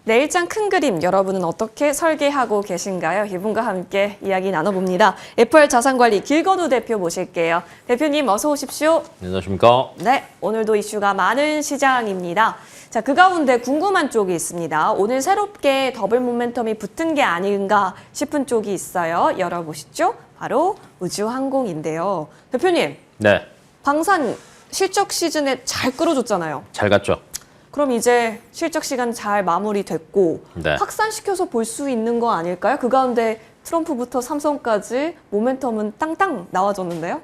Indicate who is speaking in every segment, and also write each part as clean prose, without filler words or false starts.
Speaker 1: 내일장 큰 그림 여러분은 어떻게 설계하고 계신가요? 이분과 함께 이야기 나눠봅니다. FR 자산관리 길건우 대표 모실게요. 대표님 어서 오십시오.
Speaker 2: 안녕하십니까?
Speaker 1: 네, 오늘도 이슈가 많은 시장입니다. 자, 그 가운데 궁금한 쪽이 있습니다. 오늘 새롭게 더블 모멘텀이 붙은 게 아닌가 싶은 쪽이 있어요. 열어보시죠. 바로 우주항공인데요. 대표님,
Speaker 2: 네,
Speaker 1: 방산 실적 시즌에 잘 끌어줬잖아요.
Speaker 2: 잘 갔죠?
Speaker 1: 그럼 이제 실적 시간 잘 마무리됐고
Speaker 2: 네.
Speaker 1: 확산시켜서 볼 수 있는 거 아닐까요? 그 가운데 트럼프부터 삼성까지 모멘텀은 땅땅 나와줬는데요.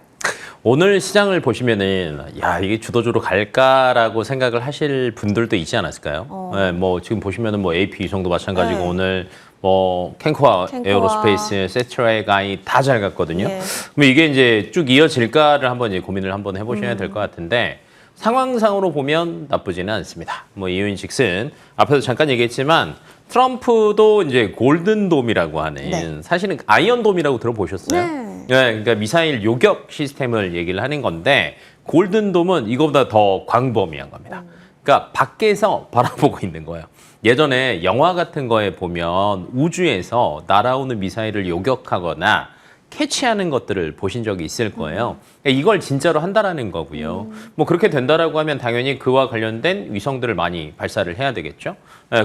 Speaker 2: 오늘 시장을 보시면은 야 이게 주도주로 갈까라고 생각을 하실 분들도 있지 않았을까요? 네, 뭐 지금 보시면은 뭐 AP 이성도 마찬가지고
Speaker 1: 네.
Speaker 2: 오늘 뭐 캔코아 에어로스페이스, 세트라이가이 다 잘 갔거든요.
Speaker 1: 예.
Speaker 2: 그럼 이게 이제 쭉 이어질까를 한번 이제 고민을 한번 해보셔야 될 것 같은데. 상황상으로 보면 나쁘지는 않습니다. 뭐 이유인즉슨 앞에서 잠깐 얘기했지만 트럼프도 이제 골든돔이라고 하는
Speaker 1: 네.
Speaker 2: 사실은 아이언돔이라고 들어보셨어요?
Speaker 1: 네.
Speaker 2: 그러니까 미사일 요격 시스템을 얘기를 하는 건데 골든돔은 이거보다 더 광범위한 겁니다. 그러니까 밖에서 바라보고 있는 거예요. 예전에 영화 같은 거에 보면 우주에서 날아오는 미사일을 요격하거나 캐치하는 것들을 보신 적이 있을 거예요. 그러니까 이걸 진짜로 한다라는 거고요. 뭐 그렇게 된다라고 하면 당연히 그와 관련된 위성들을 많이 발사를 해야 되겠죠.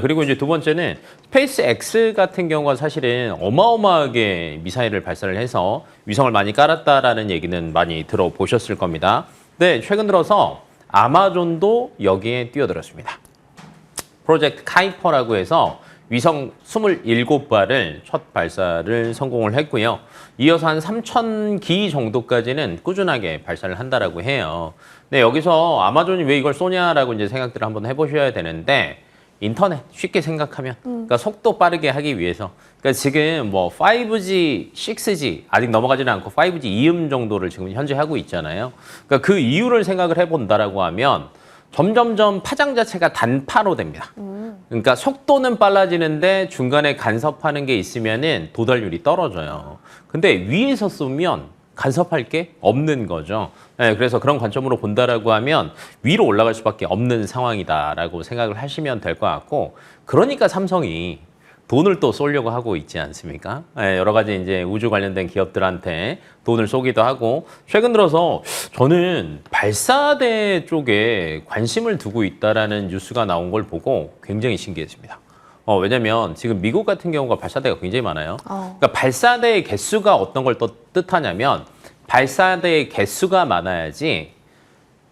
Speaker 2: 그리고 이제 두 번째는 스페이스 X 같은 경우가 사실은 어마어마하게 미사일을 발사를 해서 위성을 많이 깔았다라는 얘기는 많이 들어보셨을 겁니다. 네, 최근 들어서 아마존도 여기에 뛰어들었습니다. 프로젝트 카이퍼라고 해서 위성 27발을 첫 발사를 성공을 했고요. 이어서 한 3,000기 정도까지는 꾸준하게 발사를 한다라고 해요. 근데 여기서 아마존이 왜 이걸 쏘냐라고 이제 생각들을 한번 해보셔야 되는데 인터넷 쉽게 생각하면 그러니까 속도 빠르게 하기 위해서 그러니까 지금 뭐 5G, 6G 아직 넘어가지는 않고 5G 이음 정도를 지금 현재 하고 있잖아요. 그러니까 그 이유를 생각을 해본다라고 하면 점점점 파장 자체가 단파로 됩니다. 그러니까 속도는 빨라지는데 중간에 간섭하는 게 있으면은 도달률이 떨어져요. 근데 위에서 쏘면 간섭할 게 없는 거죠. 네, 그래서 그런 관점으로 본다라고 하면 위로 올라갈 수밖에 없는 상황이다라고 생각을 하시면 될 것 같고, 그러니까 삼성이 돈을 또 쏘려고 하고 있지 않습니까? 네, 여러 가지 이제 우주 관련된 기업들한테 돈을 쏘기도 하고, 최근 들어서 저는 발사대 쪽에 관심을 두고 있다라는 뉴스가 나온 걸 보고 굉장히 신기했습니다. 왜냐면 지금 미국 같은 경우가 발사대가 굉장히 많아요. 그러니까 발사대의 개수가 어떤 걸 또 뜻하냐면 발사대의 개수가 많아야지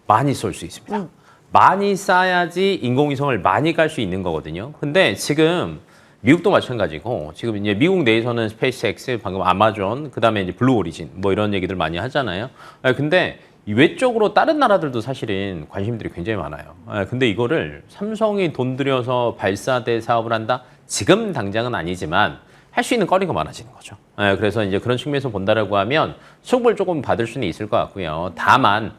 Speaker 2: 많이 쏠 수 있습니다. 많이 쏴야지 인공위성을 많이 갈 수 있는 거거든요. 근데 지금 미국도 마찬가지고 지금 이제 미국 내에서는 스페이스X, 방금 아마존, 그다음에 이제 블루 오리진 뭐 이런 얘기들 많이 하잖아요. 근데 외적으로 다른 나라들도 사실은 관심들이 굉장히 많아요. 근데 이거를 삼성이 돈 들여서 발사대 사업을 한다? 지금 당장은 아니지만 할 수 있는 거리가 많아지는 거죠. 그래서 이제 그런 측면에서 본다라고 하면 수급을 조금 받을 수는 있을 것 같고요. 다만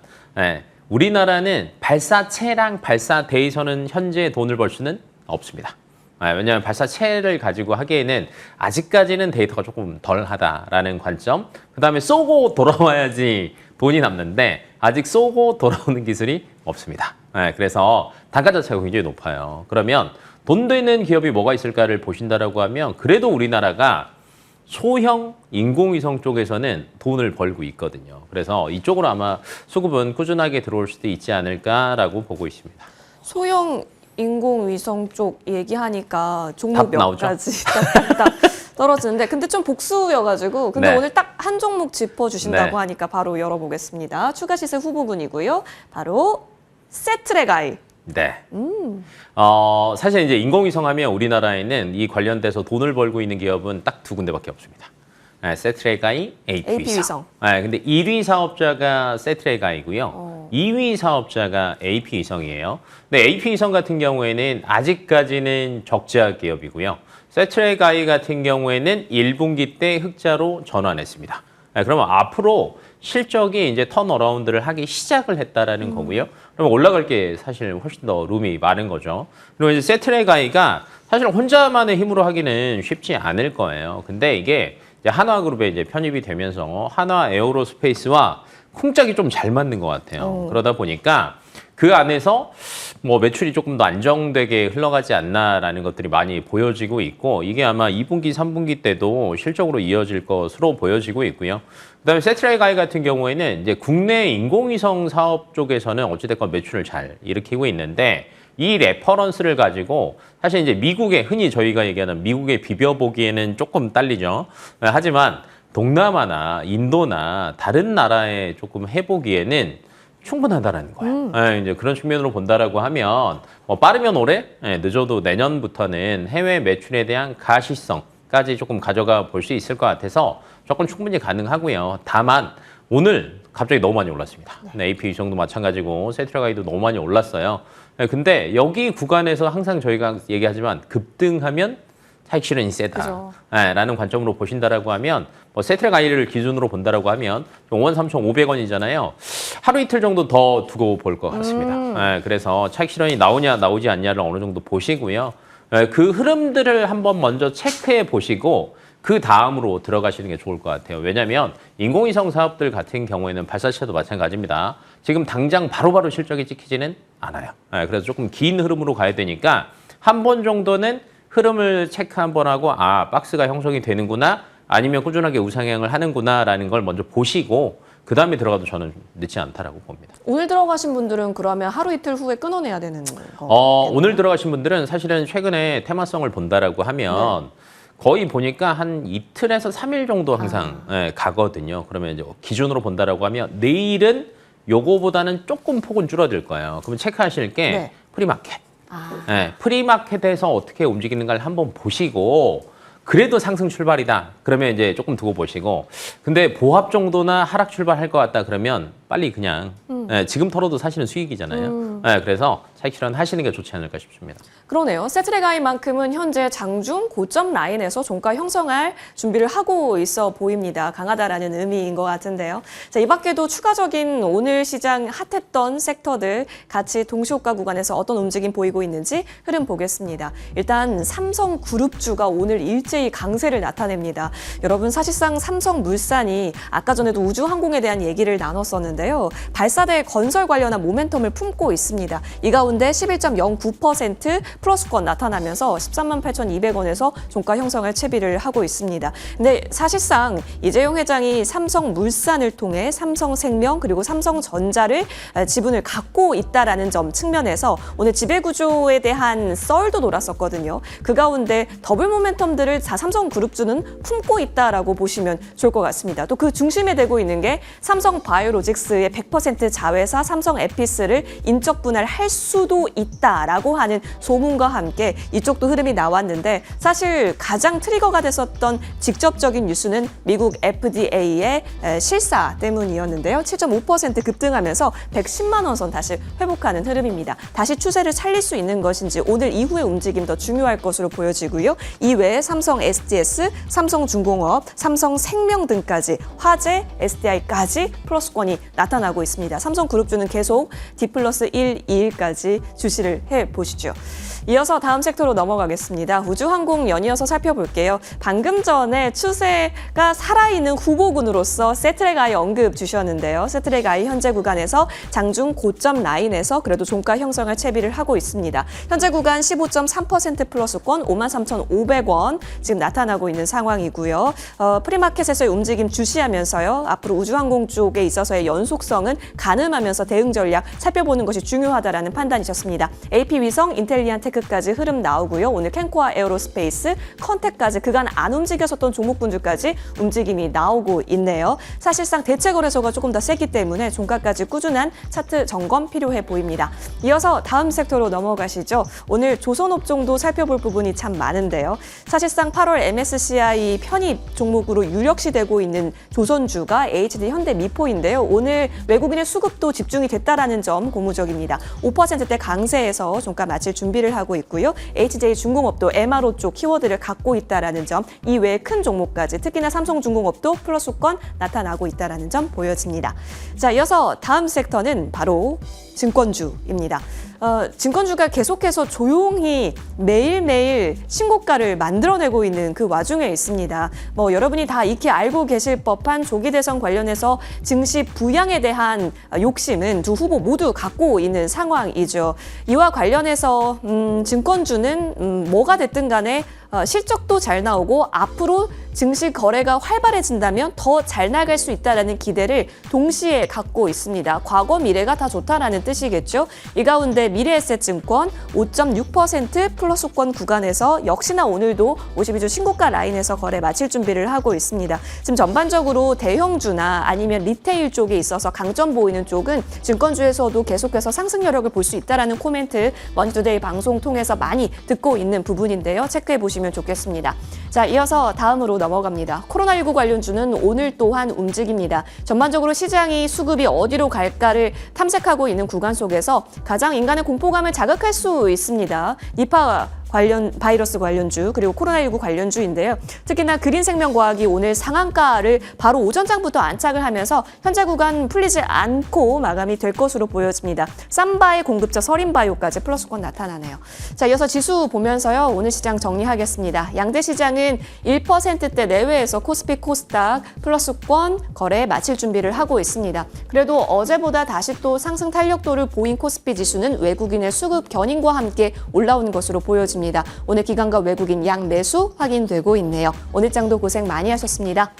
Speaker 2: 우리나라는 발사체랑 발사대에서는 현재 돈을 벌 수는 없습니다. 왜냐하면 발사체를 가지고 하기에는 아직까지는 데이터가 조금 덜하다라는 관점. 그다음에 쏘고 돌아와야지 돈이 남는데 아직 쏘고 돌아오는 기술이 없습니다. 그래서 단가 자체가 굉장히 높아요. 그러면 돈 되는 기업이 뭐가 있을까를 보신다라고 하면 그래도 우리나라가 소형 인공위성 쪽에서는 돈을 벌고 있거든요. 그래서 이쪽으로 아마 수급은 꾸준하게 들어올 수도 있지 않을까라고 보고 있습니다.
Speaker 1: 소형 인공위성 쪽 얘기하니까 종목 몇
Speaker 2: 나오죠?
Speaker 1: 가지 딱딱딱 떨어지는데 근데 좀 복수여가지고 근데
Speaker 2: 네.
Speaker 1: 오늘 딱 한 종목 짚어주신다고
Speaker 2: 네.
Speaker 1: 하니까 바로 열어보겠습니다. 추가 시세 후보군이고요. 바로 세트레가이.
Speaker 2: 네. 사실 이제 인공위성 하면 우리나라에는 이 관련돼서 돈을 벌고 있는 기업은 딱 두 군데밖에 없습니다. 세트레가이, AP위성. 근데 1위 사업자가 세트레가이고요. 2위 사업자가 AP위성이에요. 근데 AP위성 같은 경우에는 아직까지는 적자 기업이고요. 세트레가이 같은 경우에는 1분기 때 흑자로 전환했습니다. 그러면 앞으로 실적이 이제 턴어라운드를 하기 시작을 했다라는 거고요. 그러면 올라갈 게 사실 훨씬 더 룸이 많은 거죠. 그리고 이제 세트레가이가 사실 혼자만의 힘으로 하기는 쉽지 않을 거예요. 근데 이게 이제 한화그룹에 이제 편입이 되면서 한화 에어로스페이스와 쿵짝이 좀 잘 맞는 것 같아요. 그러다 보니까 그 안에서 뭐 매출이 조금 더 안정되게 흘러가지 않나라는 것들이 많이 보여지고 있고 이게 아마 2분기, 3분기 때도 실적으로 이어질 것으로 보여지고 있고요. 그다음에 세트라이가이 같은 경우에는 이제 국내 인공위성 사업 쪽에서는 어찌됐건 매출을 잘 일으키고 있는데 이 레퍼런스를 가지고 사실 이제 미국에 흔히 저희가 얘기하는 미국에 비벼보기에는 조금 딸리죠. 하지만 동남아나 인도나 다른 나라에 조금 해보기에는 충분하다라는 거예요. 예, 이제 그런 측면으로 본다라고 하면 뭐 빠르면 올해, 늦어도 내년부터는 해외 매출에 대한 가시성까지 조금 가져가 볼 수 있을 것 같아서 조금 충분히 가능하고요. 다만 오늘 갑자기 너무 많이 올랐습니다. AP 위성도 마찬가지고 세트라가이도 너무 많이 올랐어요. 근데 여기 구간에서 항상 저희가 얘기하지만 급등하면 차익 실현이 세다. 라는 관점으로 보신다라고 하면 뭐 세트라가이를 기준으로 본다라고 하면 53,500원이잖아요. 하루 이틀 정도 더 두고 볼 것 같습니다. 그래서 차익 실현이 나오냐 나오지 않냐를 어느 정도 보시고요. 그 흐름들을 한번 먼저 체크해 보시고 그 다음으로 들어가시는 게 좋을 것 같아요. 왜냐하면 인공위성 사업들 같은 경우에는 발사체도 마찬가지입니다. 지금 당장 바로바로 실적이 찍히지는 않아요. 그래서 조금 긴 흐름으로 가야 되니까 한 번 정도는 흐름을 체크 한번 하고 박스가 형성이 되는구나 아니면 꾸준하게 우상향을 하는구나라는 걸 먼저 보시고 그 다음에 들어가도 저는 늦지 않다라고 봅니다.
Speaker 1: 오늘 들어가신 분들은 그러면 하루 이틀 후에 끊어내야 되는 거?
Speaker 2: 오늘 들어가신 분들은 사실은 최근에 테마성을 본다라고 하면 거의 보니까 한 이틀에서 3일 정도 항상 가거든요. 그러면 이제 기준으로 본다라고 하면 내일은 요거보다는 조금 폭은 줄어들 거예요. 그러면 체크하실 게 프리마켓. 프리마켓에서 어떻게 움직이는가를 한번 보시고 그래도 상승 출발이다. 그러면 이제 조금 두고 보시고 근데 보합 정도나 하락 출발할 것 같다 그러면 빨리 그냥 지금 털어도 사실은 수익이잖아요. 그래서 차익 실현 하시는 게 좋지 않을까 싶습니다.
Speaker 1: 그러네요. 세트라가이만큼은 현재 장중 고점 라인에서 종가 형성할 준비를 하고 있어 보입니다. 강하다라는 의미인 것 같은데요. 자, 이 밖에도 추가적인 오늘 시장 핫했던 섹터들 같이 동시호가 구간에서 어떤 움직임 보이고 있는지 흐름 보겠습니다. 일단 삼성그룹주가 오늘 일제히 강세를 나타냅니다. 여러분 사실상 삼성물산이 아까 전에도 우주항공에 대한 얘기를 나눴었는데요. 발사대 건설 관련한 모멘텀을 품고 있습니다. 이 가운데 11.09% 플러스권 나타나면서 138,200원에서 종가 형성할 채비를 하고 있습니다. 근데 사실상 이재용 회장이 삼성물산을 통해 삼성생명 그리고 삼성전자를 지분을 갖고 있다라는 점 측면에서 오늘 지배구조에 대한 썰도 돌았었거든요. 그 가운데 더블 모멘텀들을 삼성그룹주는 품고 있다라고 보시면 좋을 것 같습니다. 또 그 중심에 되고 있는 게 삼성바이오로직스의 100% 자회사 삼성에피스를 인적 분할할 수도 있다라고 하는 소문과 함께 이쪽도 흐름이 나왔는데 사실 가장 트리거가 됐었던 직접적인 뉴스는 미국 FDA의 실사 때문이었는데요. 7.5% 급등하면서 110만 원 선 다시 회복하는 흐름입니다. 다시 추세를 살릴 수 있는 것인지 오늘 이후의 움직임 더 중요할 것으로 보여지고요. 이외에 삼성 SDS, 삼성중공업, 삼성생명 등까지 화재, SDI까지 플러스권이 나타나고 있습니다. 삼성그룹주는 계속 D+1, 2일까지 주시를 해보시죠. 이어서 다음 섹터로 넘어가겠습니다. 우주항공 연이어서 살펴볼게요. 방금 전에 추세가 살아있는 후보군으로서 세트랙아이 언급 주셨는데요. 세트랙아이 현재 구간에서 장중 고점 라인에서 그래도 종가 형성할 채비를 하고 있습니다. 현재 구간 15.3% 플러스권 53,500원 지금 나타나고 있는 상황이고요. 프리마켓에서의 움직임 주시하면서요. 앞으로 우주항공 쪽에 있어서의 연속성은 가늠하면서 대응 전략 살펴보는 것이 중요하다라는 판단이셨습니다. AP위성, 인텔리안 테크까지 흐름 나오고요. 오늘 캔코아 에어로스페이스, 컨텍까지 그간 안 움직였었던 종목군주까지 움직임이 나오고 있네요. 사실상 대체 거래소가 조금 더 세기 때문에 종가까지 꾸준한 차트 점검 필요해 보입니다. 이어서 다음 섹터로 넘어가시죠. 오늘 조선업종도 살펴볼 부분이 참 많은데요. 사실상 8월 MSCI 편입 종목으로 유력시 되고 있는 조선주가 HD 현대미포인데요. 오늘 외국인의 수급도 집중이 됐다라는 점 고무적입니다. 5%대 강세에서 종가 마칠 준비를 하고 있고요. HJ중공업도 MRO 쪽 키워드를 갖고 있다라는 점, 이외에 큰 종목까지 특히나 삼성중공업도 플러스권 나타나고 있다라는 점 보여집니다. 자, 이어서 다음 섹터는 바로 증권주입니다. 증권주가 계속해서 조용히 매일매일 신고가를 만들어내고 있는 그 와중에 있습니다. 뭐 여러분이 다 익히 알고 계실 법한 조기 대선 관련해서 증시 부양에 대한 욕심은 두 후보 모두 갖고 있는 상황이죠. 이와 관련해서 증권주는 뭐가 됐든 간에 실적도 잘 나오고 앞으로 증시 거래가 활발해진다면 더 잘 나갈 수 있다는 기대를 동시에 갖고 있습니다. 과거 미래가 다 좋다라는 뜻이겠죠. 이 가운데 미래에셋증권 5.6% 플러스권 구간에서 역시나 오늘도 52주 신고가 라인에서 거래 마칠 준비를 하고 있습니다. 지금 전반적으로 대형주나 아니면 리테일 쪽에 있어서 강점 보이는 쪽은 증권주에서도 계속해서 상승 여력을 볼 수 있다는 코멘트 머니투데이 방송 통해서 많이 듣고 있는 부분인데요. 체크해 보시면 좋겠습니다. 자, 이어서 다음으로 넘어갑니다. 코로나19 관련주는 오늘 또한 움직입니다. 전반적으로 시장이 수급이 어디로 갈까를 탐색하고 있는 구간 속에서 가장 인간의 공포감을 자극할 수 있습니다. 니파 바이러스 관련주 그리고 코로나19 관련주인데요. 특히나 그린생명과학이 오늘 상한가를 바로 오전장부터 안착을 하면서 현재 구간 풀리지 않고 마감이 될 것으로 보여집니다. 쌈바의 공급자 서린바이오까지 플러스권 나타나네요. 자, 이어서 지수 보면서요. 오늘 시장 정리하겠습니다. 양대 시장은 1%대 내외에서 코스피 코스닥 플러스권 거래 마칠 준비를 하고 있습니다. 그래도 어제보다 다시 또 상승 탄력도를 보인 코스피 지수는 외국인의 수급 견인과 함께 올라오는 것으로 보여집니다. 오늘 기관과 외국인 양 매수 확인되고 있네요. 오늘 장도 고생 많이 하셨습니다.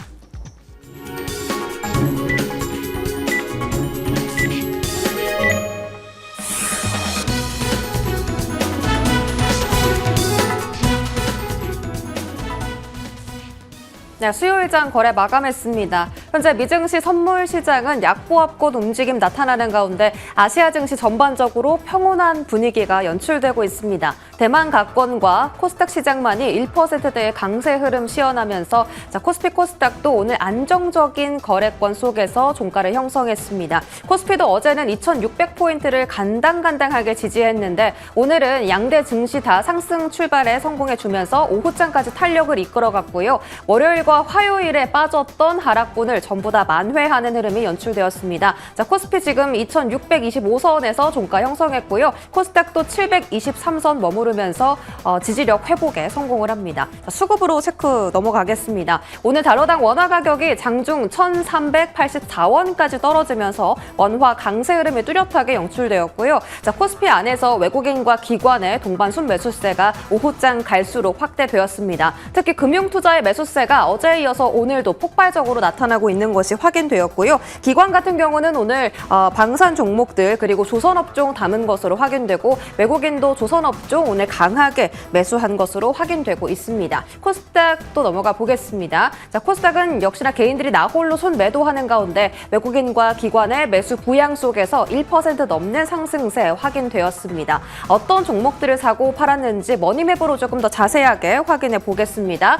Speaker 3: 네, 수요일장 거래 마감했습니다. 현재 미증시 선물 시장은 약보합권 움직임 나타나는 가운데 아시아 증시 전반적으로 평온한 분위기가 연출되고 있습니다. 대만 가권과 코스닥 시장만이 1%대의 강세 흐름 시현하면서 코스피 코스닥도 오늘 안정적인 거래권 속에서 종가를 형성했습니다. 코스피도 어제는 2,600포인트를 간당간당하게 지지했는데 오늘은 양대 증시 다 상승 출발에 성공해주면서 오후장까지 탄력을 이끌어갔고요. 월요일과 화요일에 빠졌던 하락분을 전부 다 만회하는 흐름이 연출되었습니다. 코스피 지금 2,625선에서 종가 형성했고요. 코스닥도 723선 머무르면서 지지력 회복에 성공을 합니다. 수급으로 체크 넘어가겠습니다. 오늘 달러당 원화 가격이 장중 1,384원까지 떨어지면서 원화 강세 흐름이 뚜렷하게 연출되었고요. 코스피 안에서 외국인과 기관의 동반 순매수세가 오후장 갈수록 확대되었습니다. 특히 금융투자의 매수세가 어제에 이어서 오늘도 폭발적으로 나타나고 있는 것이 확인되었고요. 기관 같은 경우는 오늘 방산 종목들 그리고 조선업종 담은 것으로 확인되고 외국인도 조선업종 오늘 강하게 매수한 것으로 확인되고 있습니다. 코스닥도 넘어가 보겠습니다. 코스닥은 역시나 개인들이 나홀로 손매도하는 가운데 외국인과 기관의 매수 부양 속에서 1% 넘는 상승세 확인되었습니다. 어떤 종목들을 사고 팔았는지 머니맵으로 조금 더 자세하게 확인해 보겠습니다.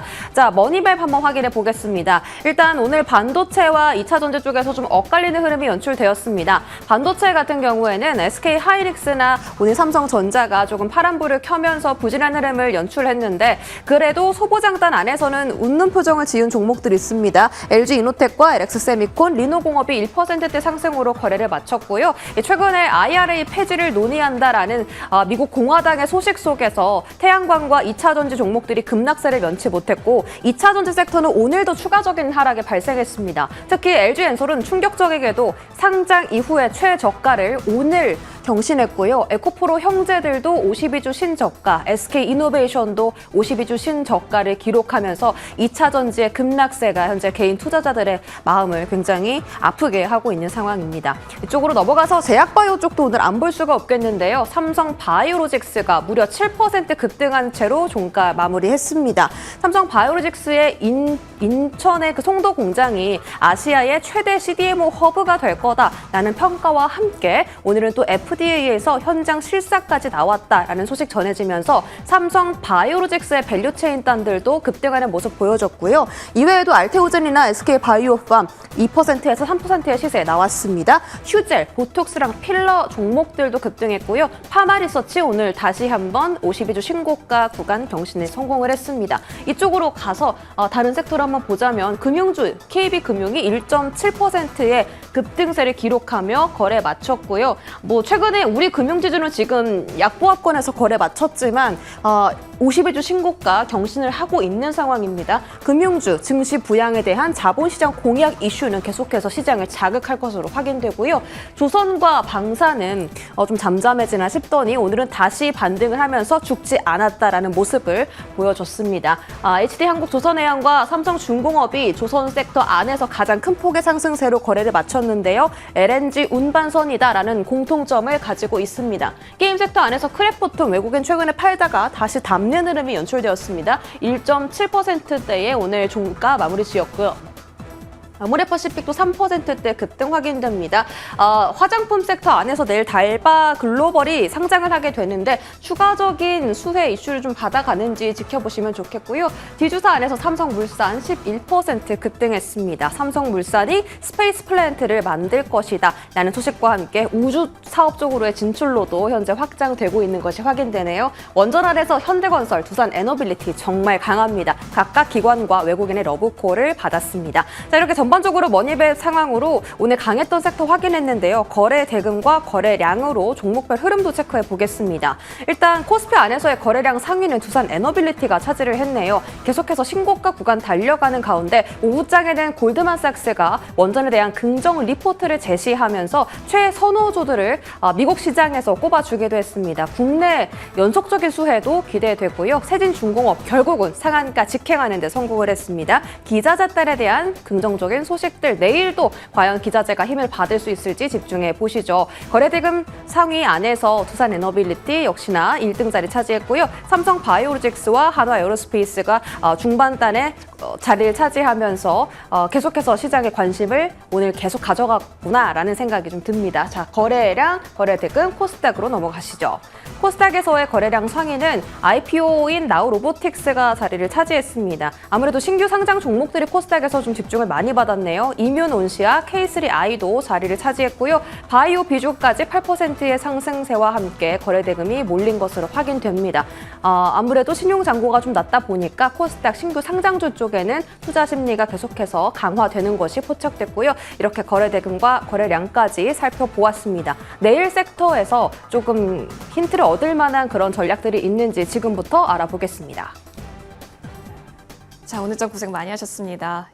Speaker 3: 머니맵 한번 확인해 보겠습니다. 일단 오늘 반도체와 2차전지 쪽에서 좀 엇갈리는 흐름이 연출되었습니다. 반도체 같은 경우에는 SK 하이닉스나 오늘 삼성전자가 조금 파란불을 켜면서 부진한 흐름을 연출했는데 그래도 소보장단 안에서는 웃는 표정을 지은 종목들이 있습니다. LG 이노텍과 LX세미콘, 리노공업이 1%대 상승으로 거래를 마쳤고요. 최근에 IRA 폐지를 논의한다라는 미국 공화당의 소식 속에서 태양광과 2차전지 종목들이 급락세를 면치 못했고 2차전지 섹터는 오늘도 추가적인 하락이 발생했습니다. 특히 LG엔솔은 충격적이게도 상장 이후의 최저가를 오늘 경신했고요. 에코프로 형제들도 52주 신저가, SK이노베이션도 52주 신저가를 기록하면서 2차 전지의 급락세가 현재 개인 투자자들의 마음을 굉장히 아프게 하고 있는 상황입니다. 이쪽으로 넘어가서 제약바이오 쪽도 오늘 안 볼 수가 없겠는데요. 삼성바이오로직스가 무려 7% 급등한 채로 종가 마무리했습니다. 삼성바이오로직스의 인천의 그 송도 공장이 아시아의 최대 CDMO 허브가 될 거다라는 평가와 함께 오늘은 또 FDA에서 현장 실사까지 나왔다라는 소식 전해지면서 삼성바이오로직스의 밸류체인단들도 급등하는 모습 보여줬고요. 이외에도 알테오젠이나 SK바이오팜 2%에서 3%의 시세에 나왔습니다. 휴젤, 보톡스랑 필러 종목들도 급등했고요. 파마리서치 오늘 다시 한번 52주 신고가 구간 경신에 성공을 했습니다. 이쪽으로 가서 다른 섹터를 한번 보자면 금융주 KB금융이 1.7%의 급등세를 기록하며 거래 마쳤고요. 최근 최근에 우리 금융지주는 지금 약보합권에서 거래 마쳤지만 50일주 신고가 경신을 하고 있는 상황입니다. 금융주, 증시 부양에 대한 자본시장 공약 이슈는 계속해서 시장을 자극할 것으로 확인되고요. 조선과 방사는 좀 잠잠해지나 싶더니 오늘은 다시 반등을 하면서 죽지 않았다라는 모습을 보여줬습니다. HD한국조선해양과 삼성중공업이 조선 섹터 안에서 가장 큰 폭의 상승세로 거래를 마쳤는데요. LNG 운반선이다라는 공통점을 가지고 있습니다. 게임 섹터 안에서 크래프톤 외국인 최근에 팔다가 다시 담는 흐름이 연출되었습니다. 1.7%대의 오늘 종가 마무리 지었고요. 아모레퍼시픽도 3%대 급등 확인됩니다. 화장품 섹터 안에서 내일 달바 글로벌이 상장을 하게 되는데 추가적인 수혜 이슈를 좀 받아가는지 지켜보시면 좋겠고요. D주사 안에서 삼성물산 11% 급등했습니다. 삼성물산이 스페이스 플랜트를 만들 것이다 라는 소식과 함께 우주 사업 쪽으로의 진출로도 현재 확장되고 있는 것이 확인되네요. 원전 안에서 현대건설, 두산 에너빌리티 정말 강합니다. 각각 기관과 외국인의 러브콜을 받았습니다. 자, 이렇게 전반적으로 머니벨 상황으로 오늘 강했던 섹터 확인했는데요. 거래 대금과 거래량으로 종목별 흐름도 체크해 보겠습니다. 일단 코스피 안에서의 거래량 상위는 두산 에너빌리티가 차지를 했네요. 계속해서 신고가 구간 달려가는 가운데 오후장에는 골드만삭스가 원전에 대한 긍정 리포트를 제시하면서 최선호주들을 미국 시장에서 꼽아주기도 했습니다. 국내 연속적인 수혜도 기대되고요. 세진중공업 결국은 상한가 직행하는 데 성공을 했습니다. 기자재달에 대한 긍정적인 소식들 내일도 과연 기자재가 힘을 받을 수 있을지 집중해 보시죠. 거래대금 상위 안에서 두산 에너빌리티 역시나 1등 자리 차지했고요. 삼성 바이오로직스와 한화 에어로스페이스가 중반단에 자리를 차지하면서 계속해서 시장의 관심을 오늘 계속 가져갔구나라는 생각이 좀 듭니다. 자, 거래량, 거래대금 코스닥으로 넘어가시죠. 코스닥에서의 거래량 상위는 IPO인 나우로보틱스가 자리를 차지했습니다. 아무래도 신규 상장 종목들이 코스닥에서 좀 집중을 많이 받았네요. 이뮨온시아, K3I도 자리를 차지했고요. 바이오 비주까지 8%의 상승세와 함께 거래대금이 몰린 것으로 확인됩니다. 아무래도 신용잔고가 좀 낮다 보니까 코스닥 신규 상장주 쪽에는 투자 심리가 계속해서 강화되는 것이 포착됐고요. 이렇게 거래대금과 거래량까지 살펴보았습니다. 내일 섹터에서 조금 힌트를 얻을 만한 그런 전략들이 있는지 지금부터 알아보겠습니다.
Speaker 1: 자, 오늘 좀 고생 많이 하셨습니다.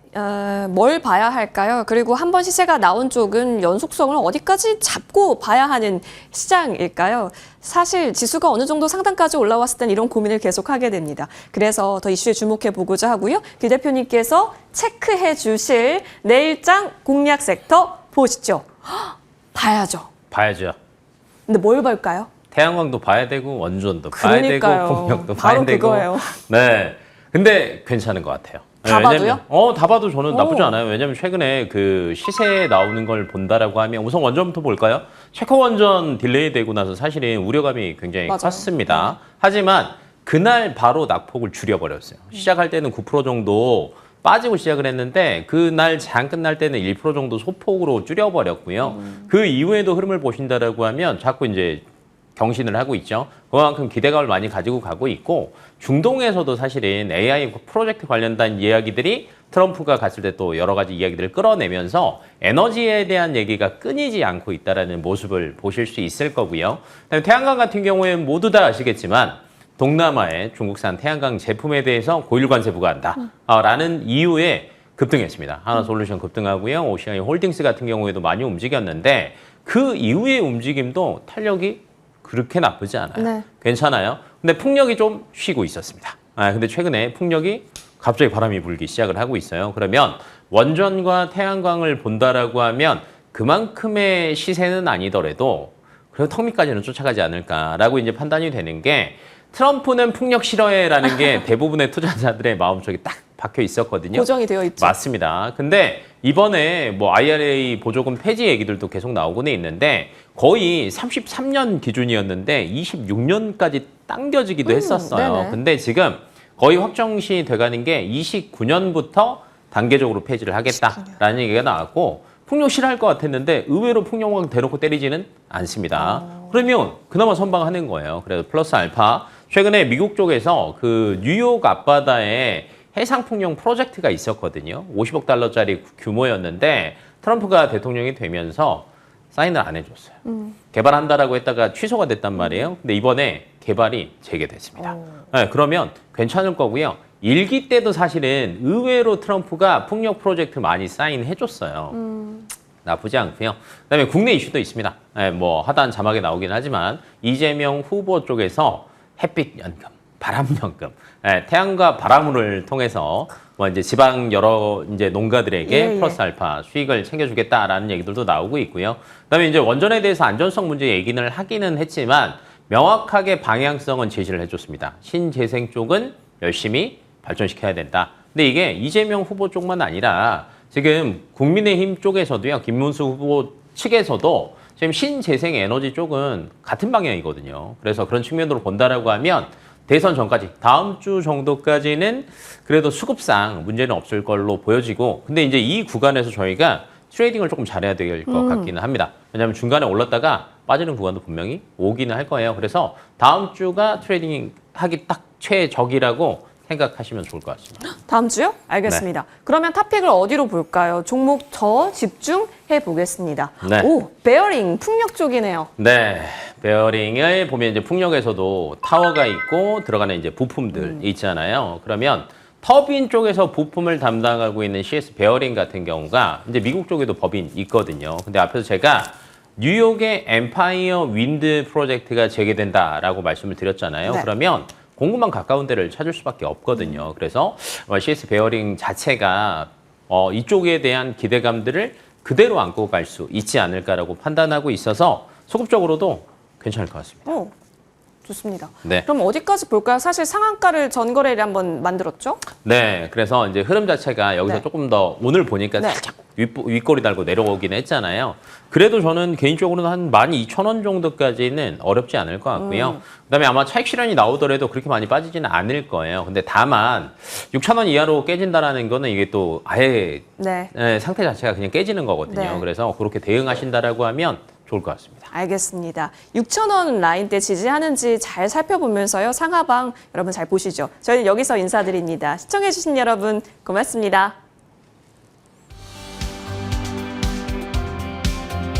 Speaker 1: 뭘 봐야 할까요? 그리고 한번 시세가 나온 쪽은 연속성을 어디까지 잡고 봐야 하는 시장일까요? 사실 지수가 어느 정도 상단까지 올라왔을 땐 이런 고민을 계속하게 됩니다. 그래서 더 이슈에 주목해 보고자 하고요. 기 대표님께서 체크해 주실 내일장 공략 섹터 보시죠. 봐야죠.
Speaker 2: 봐야죠.
Speaker 1: 근데 뭘 볼까요?
Speaker 2: 태양광도 봐야 되고 원전도
Speaker 1: 그러니까요.
Speaker 2: 봐야 되고 풍력도 봐야
Speaker 1: 바로
Speaker 2: 되고.
Speaker 1: 그거예요.
Speaker 2: 네. 근데 괜찮은 것 같아요.
Speaker 1: 다
Speaker 2: 왜냐면,
Speaker 1: 봐도요?
Speaker 2: 다 봐도 저는 나쁘지
Speaker 1: 오.
Speaker 2: 않아요. 왜냐면 최근에 그 시세에 나오는 걸 본다라고 하면 우선 원전부터 볼까요? 체코 원전 딜레이 되고 나서 사실은 우려감이 굉장히
Speaker 1: 맞아요.
Speaker 2: 컸습니다. 하지만 그날 바로 낙폭을 줄여버렸어요. 시작할 때는 9% 정도 빠지고 시작을 했는데 그날 장 끝날 때는 1% 정도 소폭으로 줄여버렸고요. 그 이후에도 흐름을 보신다라고 하면 자꾸 이제 경신을 하고 있죠. 그만큼 기대감을 많이 가지고 가고 있고 중동에서도 사실은 AI 프로젝트 관련된 이야기들이 트럼프가 갔을 때 또 여러 가지 이야기들을 끌어내면서 에너지에 대한 얘기가 끊이지 않고 있다는 모습을 보실 수 있을 거고요. 그다음에 태양광 같은 경우에는 모두 다 아시겠지만 동남아의 중국산 태양광 제품에 대해서 고일 관세 부과한다라는 이유에 급등했습니다. 하나솔루션 급등하고요. 오시아이 홀딩스 같은 경우에도 많이 움직였는데 그 이후의 움직임도 탄력이 그렇게 나쁘지 않아요.
Speaker 1: 네.
Speaker 2: 괜찮아요. 근데 풍력이 좀 쉬고 있었습니다. 근데 최근에 풍력이 갑자기 바람이 불기 시작을 하고 있어요. 그러면 원전과 태양광을 본다라고 하면 그만큼의 시세는 아니더라도 그래도 턱 밑까지는 쫓아가지 않을까라고 이제 판단이 되는 게 트럼프는 풍력 싫어해라는 게 대부분의 투자자들의 마음속에 딱 박혀 있었거든요.
Speaker 1: 고정이 되어 있죠.
Speaker 2: 맞습니다. 근데 이번에 뭐 IRA 보조금 폐지 얘기들도 계속 나오고는 있는데 거의 33년 기준이었는데 26년까지 당겨지기도 했었어요.
Speaker 1: 네네.
Speaker 2: 근데 지금 거의 확정시 돼가는 게 29년부터 단계적으로 폐지를 하겠다라는 얘기가 나왔고 풍력 싫어할 것 같았는데 의외로 풍력만 대놓고 때리지는 않습니다. 그러면 그나마 선방하는 거예요. 그래서 플러스 알파 최근에 미국 쪽에서 그 뉴욕 앞바다에 해상풍력 프로젝트가 있었거든요. 50억 달러짜리 규모였는데 트럼프가 대통령이 되면서 사인을 안 해줬어요. 개발한다라고 했다가 취소가 됐단 말이에요. 근데 이번에 개발이 재개됐습니다. 네, 그러면 괜찮을 거고요. 1기 때도 사실은 의외로 트럼프가 풍력 프로젝트 많이 사인해줬어요. 나쁘지 않고요. 그다음에 국내 이슈도 있습니다. 네, 뭐 하단 자막에 나오긴 하지만 이재명 후보 쪽에서 햇빛 연금, 바람 연금, 네, 태양과 바람을 통해서 뭐 이제 지방 여러 이제 농가들에게 플러스 알파 수익을 챙겨주겠다라는 얘기들도 나오고 있고요. 그다음에 이제 원전에 대해서 안전성 문제 얘기는 하기는 했지만 명확하게 방향성은 제시를 해줬습니다. 신재생 쪽은 열심히 발전시켜야 된다. 근데 이게 이재명 후보 쪽만 아니라 지금 국민의힘 쪽에서도요, 김문수 후보 측에서도 지금 신재생 에너지 쪽은 같은 방향이거든요. 그래서 그런 측면으로 본다라고 하면 대선 전까지, 다음 주 정도까지는 그래도 수급상 문제는 없을 걸로 보여지고, 근데 이제 이 구간에서 저희가 트레이딩을 조금 잘해야 될 것 같기는 합니다. 왜냐하면 중간에 올랐다가 빠지는 구간도 분명히 오기는 할 거예요. 그래서 다음 주가 트레이딩 하기 딱 최적이라고 생각하시면 좋을 것 같습니다.
Speaker 1: 다음 주요? 알겠습니다. 그러면 탑픽을 어디로 볼까요? 종목 더 집중해 보겠습니다.
Speaker 2: 네.
Speaker 1: 오, 베어링 풍력 쪽이네요.
Speaker 2: 네, 베어링을 보면 이제 풍력에서도 타워가 있고 들어가는 이제 부품들 있잖아요. 그러면 터빈 쪽에서 부품을 담당하고 있는 CS 베어링 같은 경우가 이제 미국 쪽에도 법인 있거든요. 근데 앞에서 제가 뉴욕의 엠파이어 윈드 프로젝트가 재개된다라고 말씀을 드렸잖아요.
Speaker 1: 네.
Speaker 2: 그러면 공급망 가까운 데를 찾을 수밖에 없거든요. 그래서 CS 베어링 자체가 이쪽에 대한 기대감들을 그대로 안고 갈 수 있지 않을까라고 판단하고 있어서 소급적으로도 괜찮을 것 같습니다.
Speaker 1: 오, 좋습니다.
Speaker 2: 네.
Speaker 1: 그럼 어디까지 볼까요? 사실 상한가를 전거래일 한번 만들었죠?
Speaker 2: 네, 그래서 이제 흐름 자체가 여기서
Speaker 1: 네.
Speaker 2: 조금 더 오늘 보니까
Speaker 1: 네.
Speaker 2: 살짝 윗꼬리 달고 내려오긴 했잖아요. 그래도 저는 개인적으로는 한 12,000원 정도까지는 어렵지 않을 것 같고요. 그다음에 아마 차익 실현이 나오더라도 그렇게 많이 빠지지는 않을 거예요. 근데 다만 6,000원 이하로 깨진다라는 거는 이게 또 아예
Speaker 1: 네.
Speaker 2: 상태 자체가 그냥 깨지는 거거든요.
Speaker 1: 네.
Speaker 2: 그래서 그렇게 대응하신다라고 하면 좋을 것 같습니다.
Speaker 1: 알겠습니다. 6,000원 라인대 지지하는지 잘 살펴보면서요. 상하방 여러분 잘 보시죠. 저희는 여기서 인사드립니다. 시청해주신 여러분 고맙습니다.